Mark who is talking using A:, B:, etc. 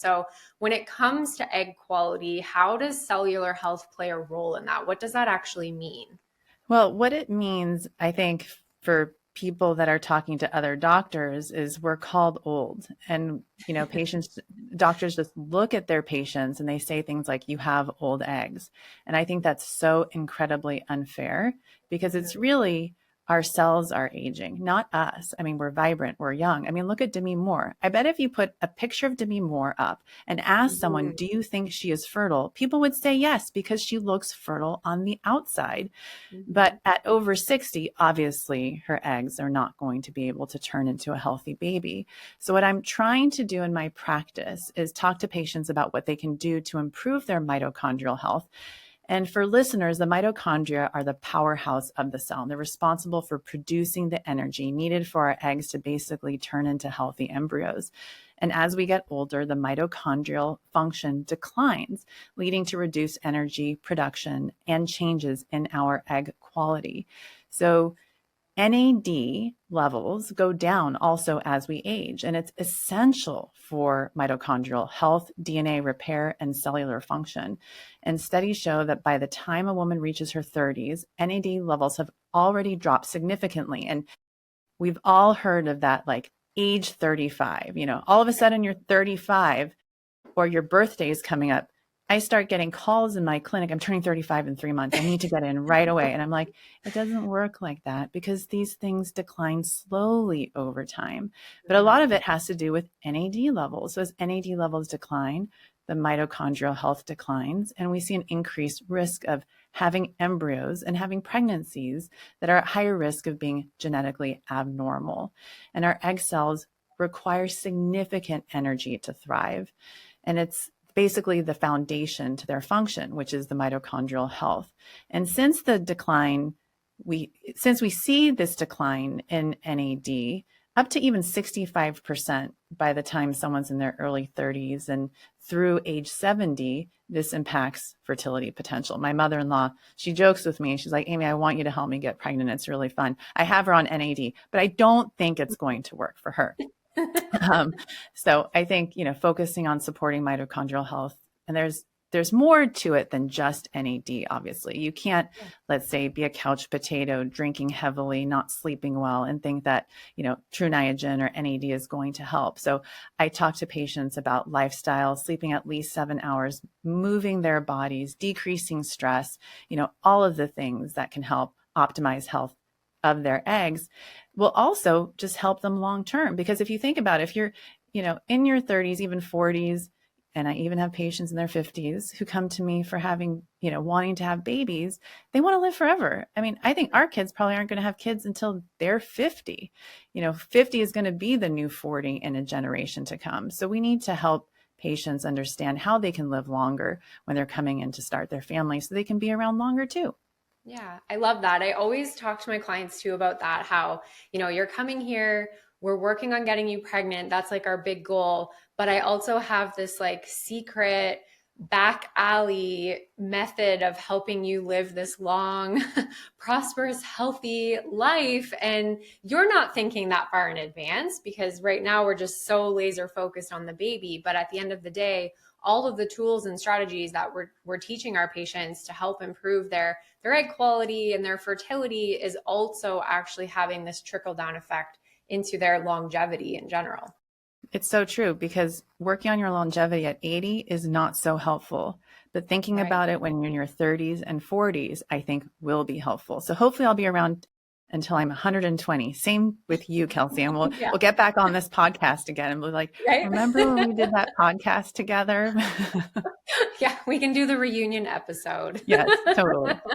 A: So when it comes to egg quality, how does cellular health play a role in that? What does that actually mean?
B: Well, what it means, I think, for people that are talking to other doctors is we're called old. And, doctors just look at their patients and they say things like, you have old eggs. And I think that's so incredibly unfair because it's really our cells are aging, not us. I mean, we're vibrant, we're young. I mean, look at Demi Moore. I bet if you put a picture of Demi Moore up and ask someone, do you think she is fertile? People would say yes, because she looks fertile on the outside. But at over 60, obviously, her eggs are not going to be able to turn into a healthy baby. So what I'm trying to do in my practice is talk to patients about what they can do to improve their mitochondrial health. And for listeners, the mitochondria are the powerhouse of the cell. They're responsible for producing the energy needed for our eggs to basically turn into healthy embryos. And as we get older, the mitochondrial function declines, leading to reduced energy production and changes in our egg quality. So NAD levels go down also as we age, and it's essential for mitochondrial health, DNA repair, and cellular function. And studies show that by the time a woman reaches her 30s, NAD levels have already dropped significantly. And we've all heard of that, like age 35, all of a sudden you're 35 or your birthday is coming up. I start getting calls in my clinic. I'm turning 35 in 3 months. I need to get in right away. And I'm like, it doesn't work like that because these things decline slowly over time. But a lot of it has to do with NAD levels. So as NAD levels decline, the mitochondrial health declines, and we see an increased risk of having embryos and having pregnancies that are at higher risk of being genetically abnormal. And our egg cells require significant energy to thrive. And it's basically the foundation to their function, which is the mitochondrial health. And since we see this decline in NAD up to even 65% by the time someone's in their early 30s and through age 70, this impacts fertility potential. My mother-in-law, she jokes with me. She's like, Aimee, I want you to help me get pregnant. It's really fun. I have her on NAD, but I don't think it's going to work for her. So I think, focusing on supporting mitochondrial health, and there's more to it than just NAD, obviously. You can't, let's say, be a couch potato, drinking heavily, not sleeping well, and think that, True Niagen or NAD is going to help. So I talk to patients about lifestyle, sleeping at least 7 hours, moving their bodies, decreasing stress, all of the things that can help optimize health of their eggs will also just help them long term. Because if you think about it, if you're, in your 30s, even 40s, and I even have patients in their 50s who come to me for having, wanting to have babies, they want to live forever. I mean, I think our kids probably aren't going to have kids until they're 50. 50 is going to be the new 40 in a generation to come. So we need to help patients understand how they can live longer when they're coming in to start their family so they can be around longer too.
A: Yeah, I love that. I always talk to my clients too about that, how, you're coming here, we're working on getting you pregnant. That's like our big goal. But I also have this like secret back alley method of helping you live this long, prosperous, healthy life. And you're not thinking that far in advance because right now we're just so laser focused on the baby. But at the end of the day, all of the tools and strategies that we're teaching our patients to help improve their egg quality and their fertility is also actually having this trickle down effect into their longevity in general.
B: It's so true because working on your longevity at 80 is not so helpful, but thinking about it when you're in your 30s and 40s, I think will be helpful. So hopefully I'll be around until I'm 120. Same with you, Kelsey. And we'll get back on this podcast again and we'll be like, remember when we did that podcast together?
A: Yeah, we can do the reunion episode.
B: Yes, totally.